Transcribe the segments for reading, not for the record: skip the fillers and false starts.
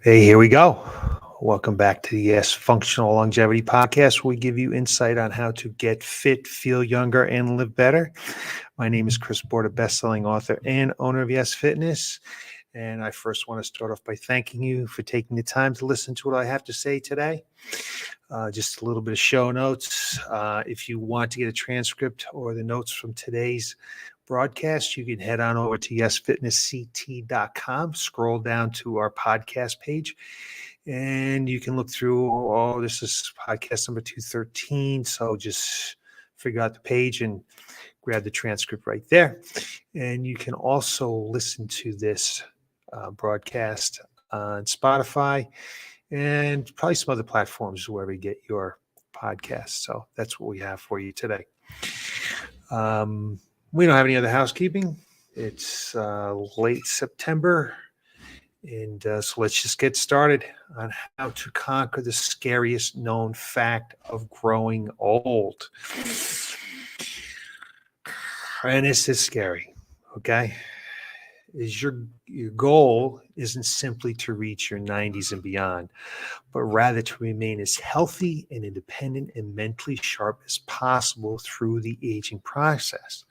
Hey, here we go. Welcome back to the Y.E.S Functional Longevity Podcast, where we give you insight on how to get fit, feel younger, and live better. My name is Chris Border, best-selling author and owner of Y.E.S Fitness. And I first want to start off by thanking you for taking the time to listen to what I have to say today. Just a little bit of show notes. If you want to get a transcript or the notes from today's broadcast, you can head on over to yesfitnessct.com, scroll down to our podcast page, and you can look through. Oh, this is podcast number 213. So just figure out the page and grab the transcript right there. And you can also listen to this broadcast on Spotify and probably some other platforms wherever you get your podcasts. So that's what we have for you today. We don't have any other housekeeping. It's late September. And so let's just get started on how to conquer the scariest known fact of growing old. And this is scary, okay? Is your goal isn't simply to reach your 90s and beyond, but rather to remain as healthy and independent and mentally sharp as possible through the aging process.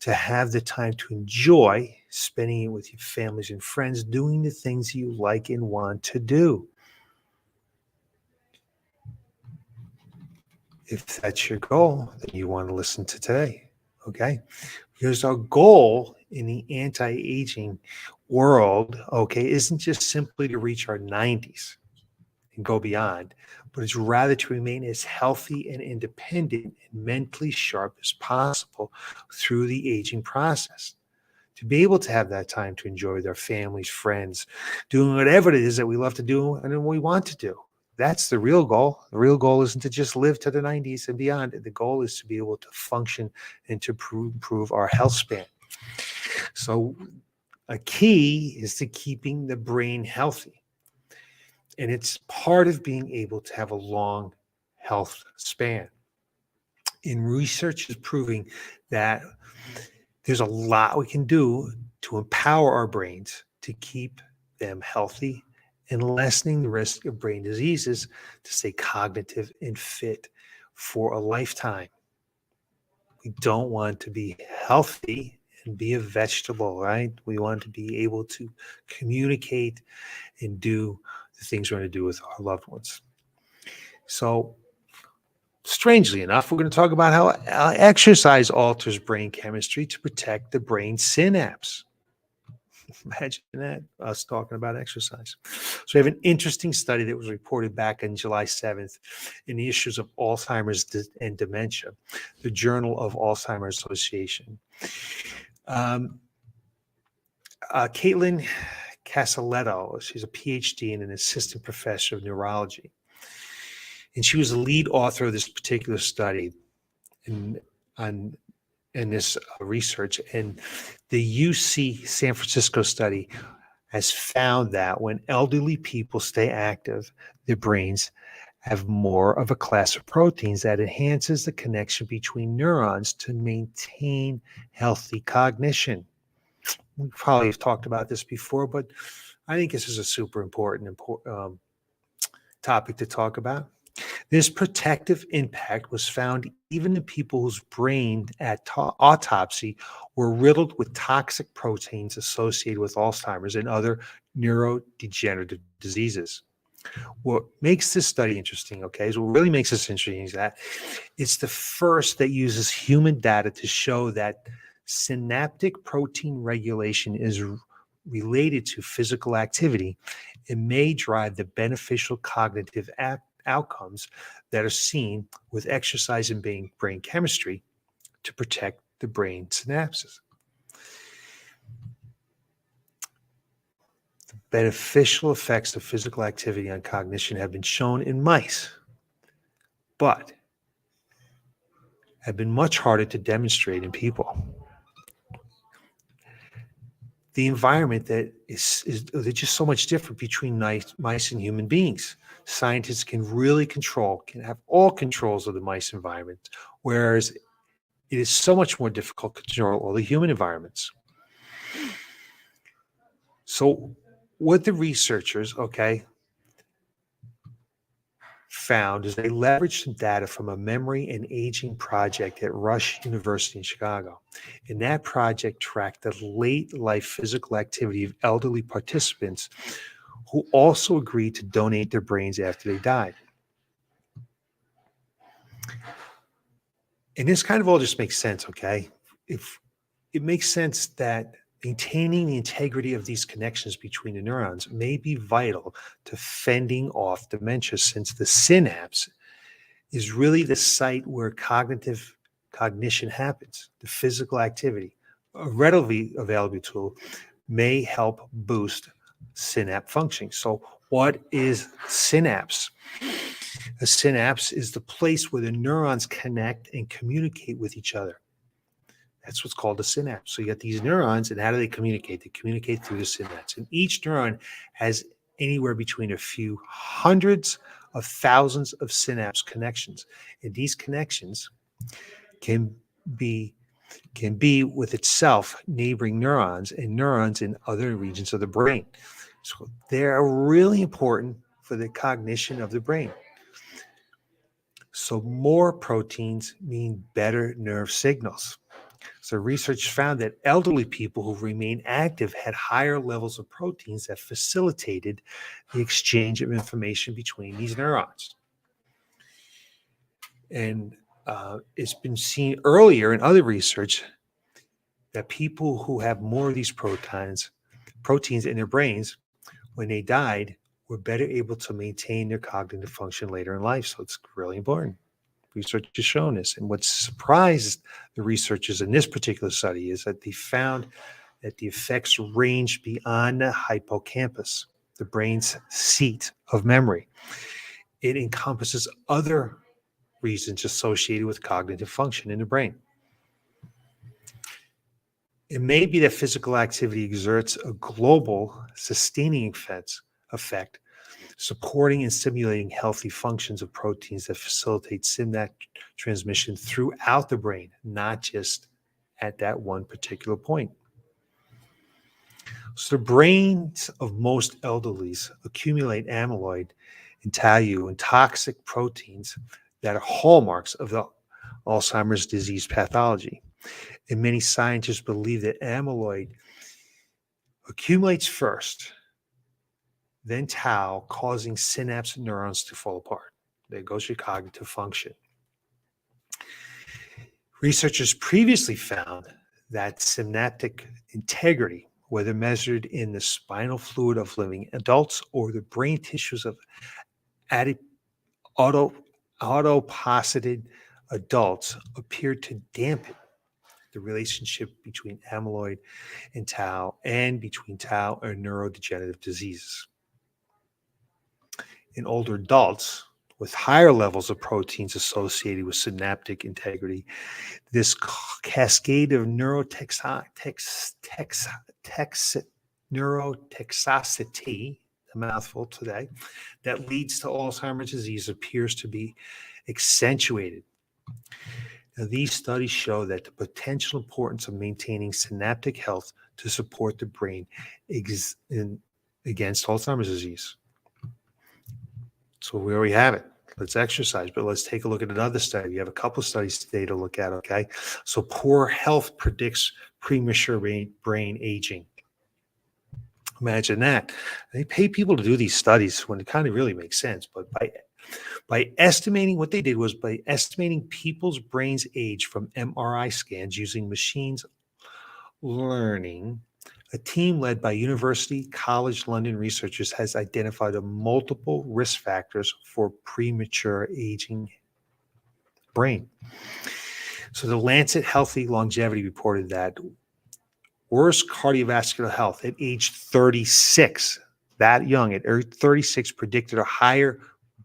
To have the time to enjoy spending it with your families and friends, doing the things you like and want to do. If that's your goal, then you want to listen to today, okay? Because our goal in the anti-aging world, okay, isn't just simply to reach our 90s and go beyond, but it's rather to remain as healthy and independent and mentally sharp as possible through the aging process. To be able to have that time to enjoy with our families, friends, doing whatever it is that we love to do and we want to do. That's the real goal. The real goal isn't to just live to the 90s and beyond. The goal is to be able to function and to improve our health span. So a key is to keeping the brain healthy. And it's part of being able to have a long health span. And research is proving that there's a lot we can do to empower our brains to keep them healthy and lessening the risk of brain diseases, to stay cognitive and fit for a lifetime. We don't want to be healthy and be a vegetable, right? We want to be able to communicate and do the things we're going to do with our loved ones. So, strangely enough, we're going to talk about how exercise alters brain chemistry to protect the brain synapse. Imagine that, us talking about exercise. So we have an interesting study that was reported back on July 7th in the issues of Alzheimer's and Dementia, the Journal of Alzheimer's Association. Caitlin Casaletto, she's a PhD and an assistant professor of neurology. And she was the lead author of this particular study in this research. And the UC San Francisco study has found that when elderly people stay active, their brains have more of a class of proteins that enhances the connection between neurons to maintain healthy cognition. We probably have talked about this before, but I think this is a super important topic to talk about. This protective impact was found even in people whose brain at autopsy were riddled with toxic proteins associated with Alzheimer's and other neurodegenerative diseases. What makes this study interesting, okay, is what really makes this interesting is that it's the first that uses human data to show that synaptic protein regulation is related to physical activity and may drive the beneficial cognitive outcomes that are seen with exercise and brain chemistry to protect the brain synapses. The beneficial effects of physical activity on cognition have been shown in mice, but have been much harder to demonstrate in people. The environment that is they're just so much different between mice and human beings. Scientists can really can have all controls of the mice environment, whereas it is so much more difficult to control all the human environments. So what the researchers, found is they leveraged some data from a memory and aging project at Rush University in Chicago. And that project tracked the late life physical activity of elderly participants who also agreed to donate their brains after they died. And this kind of all just makes sense, okay? If it makes sense that maintaining the integrity of these connections between the neurons may be vital to fending off dementia, since the synapse is really the site where cognition happens. The physical activity, a readily available tool, may help boost synapse functioning. So, what is synapse? A synapse is the place where the neurons connect and communicate with each other. That's what's called a synapse. So you got these neurons, and how do they communicate? They communicate through the synapse. And each neuron has anywhere between a few hundreds of thousands of synapse connections. And these connections can be with itself neighboring neurons and neurons in other regions of the brain. So they're really important for the cognition of the brain. So more proteins mean better nerve signals. So research found that elderly people who remained active had higher levels of proteins that facilitated the exchange of information between these neurons. And it's been seen earlier in other research that people who have more of these proteins in their brains when they died were better able to maintain their cognitive function later in life. So it's really important. Research has shown this. And what surprised the researchers in this particular study is that they found that the effects ranged beyond the hippocampus, the brain's seat of memory. It encompasses other reasons associated with cognitive function in the brain. It may be that physical activity exerts a global sustaining effect, supporting and stimulating healthy functions of proteins that facilitate synaptic transmission throughout the brain, not just at that one particular point. So the brains of most elderlies accumulate amyloid and tau and toxic proteins that are hallmarks of the Alzheimer's disease pathology. And many scientists believe that amyloid accumulates first, then tau, causing synapse neurons to fall apart. There goes your cognitive function. Researchers previously found that synaptic integrity, whether measured in the spinal fluid of living adults or the brain tissues of autoposited adults, appeared to dampen the relationship between amyloid and tau, and between tau and neurodegenerative diseases. In older adults with higher levels of proteins associated with synaptic integrity, this cascade of neurotoxicity, a mouthful today, that leads to Alzheimer's disease appears to be accentuated. Now, these studies show that the potential importance of maintaining synaptic health to support the brain against Alzheimer's disease. So we already have it. Let's exercise, but let's take a look at another study. We have a couple of studies today to look at, okay? So poor health predicts premature brain aging. Imagine that. They pay people to do these studies when it kind of really makes sense. But by estimating, what they did was by estimating people's brains age from MRI scans using machines learning, a team led by University College London researchers has identified multiple risk factors for premature aging brain. So the Lancet Healthy Longevity reported that worse cardiovascular health at age 36, that young, at 36, predicted a higher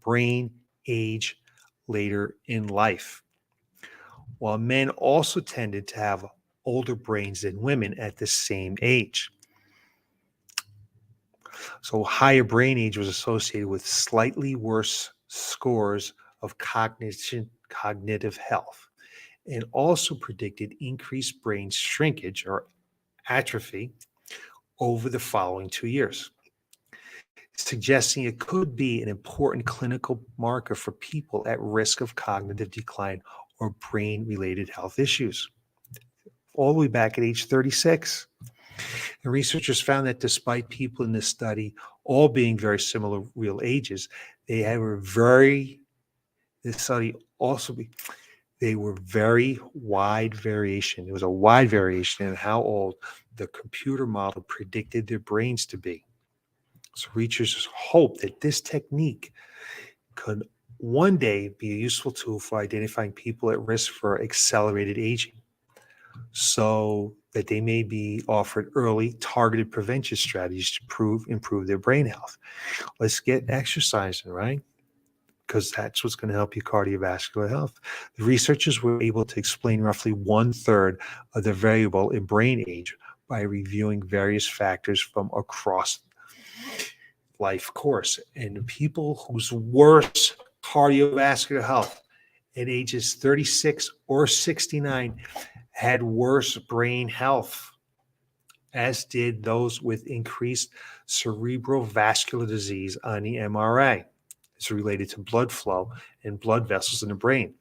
brain age later in life. While men also tended to have older brains than women at the same age. So higher brain age was associated with slightly worse scores of cognitive health, and also predicted increased brain shrinkage or atrophy over the following 2 years. suggesting it could be an important clinical marker for people at risk of cognitive decline or brain related health issues. All the way back at age 36. And researchers found that despite people in this study all being very similar real ages, they had a very, this study also, they were very wide variation. There was a wide variation in how old the computer model predicted their brains to be. So researchers hope that this technique could one day be a useful tool for identifying people at risk for accelerated aging, so that they may be offered early targeted prevention strategies to improve their brain health. Let's get exercising, right? Because that's what's going to help your cardiovascular health. The researchers were able to explain roughly 1/3 of the variable in brain age by reviewing various factors from across life course. And people whose worst cardiovascular health at ages 36 or 69 had worse brain health, as did those with increased cerebral vascular disease on the MRI. It's related to blood flow and blood vessels in the brain.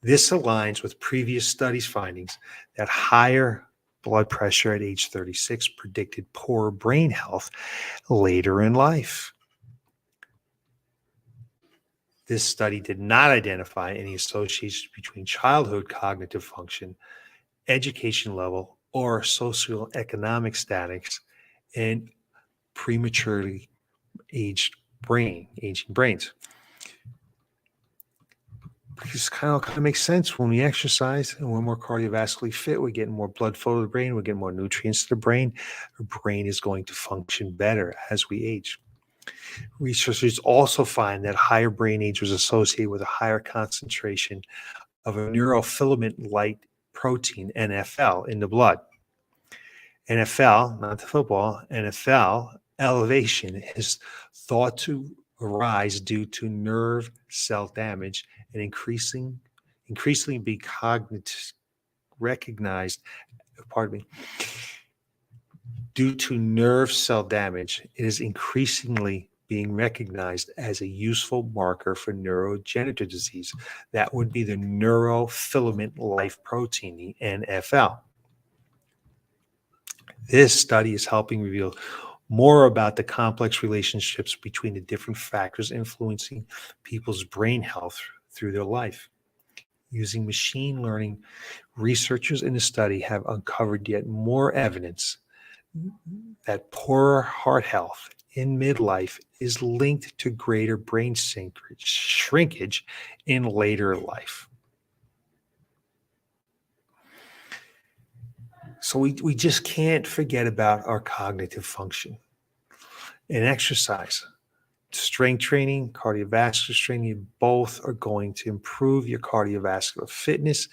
This aligns with previous studies' findings that higher blood pressure at age 36 predicted poor brain health later in life. This study did not identify any associations between childhood cognitive function, education level, or socioeconomic status and prematurely aging brains. Because kind of makes sense when we exercise and we're more cardiovascularly fit, we're getting more blood flow to the brain, we're getting more nutrients to the brain. Our brain is going to function better as we age. Researchers also find that higher brain age was associated with a higher concentration of a neurofilament light protein, NFL, in the blood. NFL, not the football, NFL elevation is thought to arise due to nerve cell damage and increasingly be recognized, pardon me, due to nerve cell damage, it is increasingly being recognized as a useful marker for neurodegenerative disease. That would be the neurofilament light protein, the NFL. This study is helping reveal more about the complex relationships between the different factors influencing people's brain health through their life. Using machine learning, researchers in the study have uncovered yet more evidence that poorer heart health in midlife is linked to greater brain shrinkage in later life. So we just can't forget about our cognitive function. And exercise, strength training, cardiovascular training, both are going to improve your cardiovascular fitness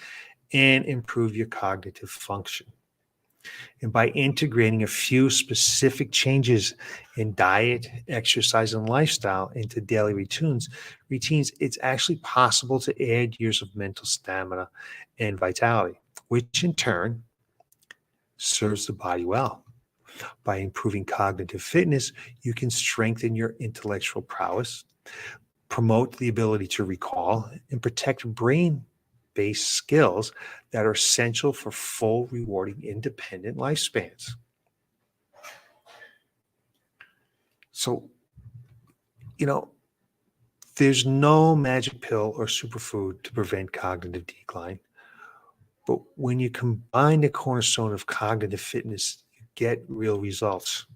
and improve your cognitive function. And by integrating a few specific changes in diet, exercise, and lifestyle into daily routines, it's actually possible to add years of mental stamina and vitality, which in turn serves the body well. By improving cognitive fitness, you can strengthen your intellectual prowess, promote the ability to recall, and protect brain-based skills that are essential for full, rewarding, independent lifespans. So, there's no magic pill or superfood to prevent cognitive decline. But when you combine the cornerstone of cognitive fitness, you get real results.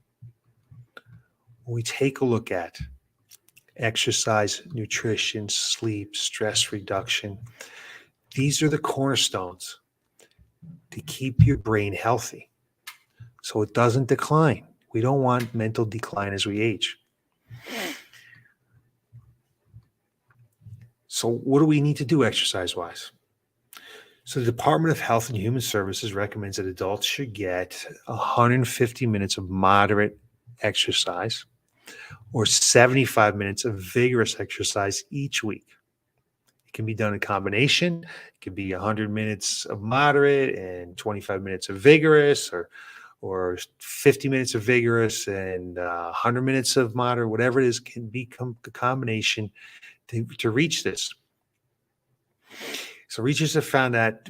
When we take a look at exercise, nutrition, sleep, stress reduction, these are the cornerstones to keep your brain healthy so it doesn't decline. We don't want mental decline as we age. So what do we need to do exercise-wise? So the Department of Health and Human Services recommends that adults should get 150 minutes of moderate exercise or 75 minutes of vigorous exercise each week. It can be done in combination. It could be 100 minutes of moderate and 25 minutes of vigorous, or or 50 minutes of vigorous and 100 minutes of moderate, whatever it is, can become a combination to reach this. So researchers found that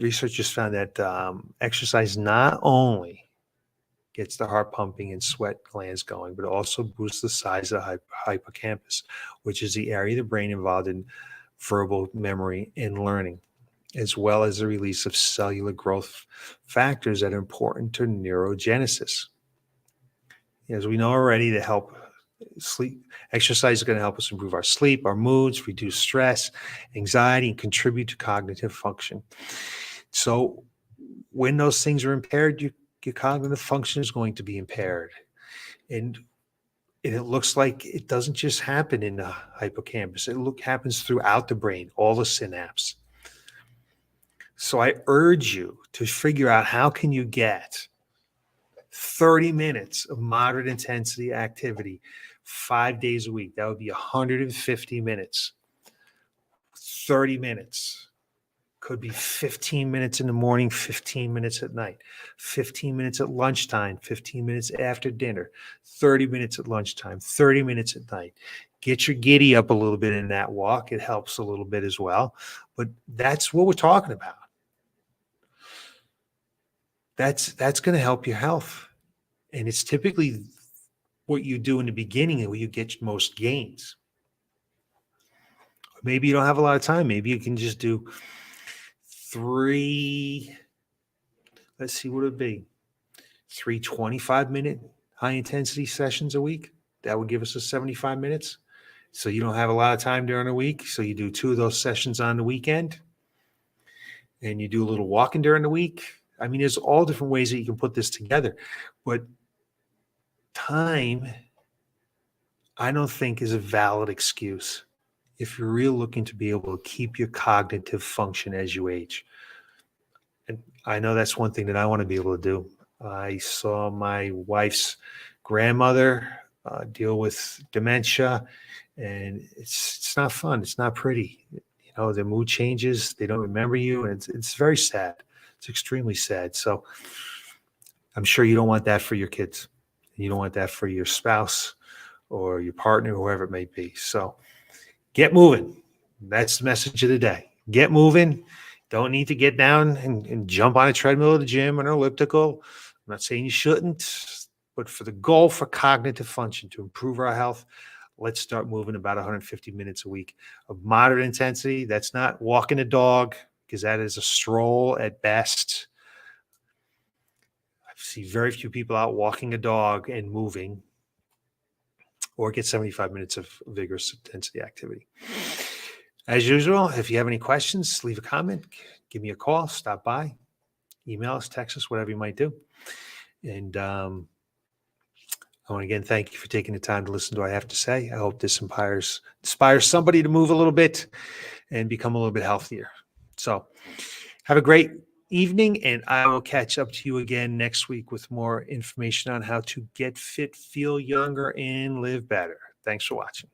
exercise not only gets the heart pumping and sweat glands going, but also boosts the size of the hippocampus, which is the area of the brain involved in verbal memory and learning, as well as the release of cellular growth factors that are important to neurogenesis. As we know already, to help sleep, exercise is going to help us improve our sleep, our moods, reduce stress, anxiety, and contribute to cognitive function. So when those things are impaired, your cognitive function is going to be impaired. And it looks like it doesn't just happen in the hippocampus. It happens throughout the brain, all the synapse. So I urge you to figure out how can you get 30 minutes of moderate intensity activity 5 days a week. That would be 150 minutes. 30 minutes. Could be 15 minutes in the morning, 15 minutes at night, 15 minutes at lunchtime, 15 minutes after dinner, 30 minutes at lunchtime, 30 minutes at night. Get your giddy up a little bit in that walk. It helps a little bit as well. But that's what we're talking about. That's going to help your health. And it's typically what you do in the beginning and where you get most gains. Maybe you don't have a lot of time. Maybe you can just do 3, let's see what it would be, 3 25-minute high-intensity sessions a week. That would give us 75 minutes. So you don't have a lot of time during the week. So you do 2 of those sessions on the weekend. And you do a little walking during the week. I mean, there's all different ways that you can put this together. But time, I don't think, is a valid excuse if you're really looking to be able to keep your cognitive function as you age. And I know that's one thing that I want to be able to do. I saw my wife's grandmother deal with dementia, and it's not fun. It's not pretty. You know, their mood changes. They don't remember you, and it's very sad. It's extremely sad. So I'm sure you don't want that for your kids. You don't want that for your spouse or your partner, whoever it may be. So get moving. That's the message of the day. Get moving. Don't need to get down and jump on a treadmill at the gym or an elliptical. I'm not saying you shouldn't, but for the goal for cognitive function to improve our health, let's start moving about 150 minutes a week of moderate intensity. That's not walking a dog, because that is a stroll at best. I see very few people out walking a dog and moving, or get 75 minutes of vigorous intensity activity. As usual, if you have any questions, leave a comment, give me a call, stop by, email us, text us, whatever you might do. And I want to again thank you for taking the time to listen to what I have to say. I hope this inspires somebody to move a little bit and become a little bit healthier. So have a great evening, and I will catch up to you again next week with more information on how to get fit, feel younger, and live better. Thanks for watching.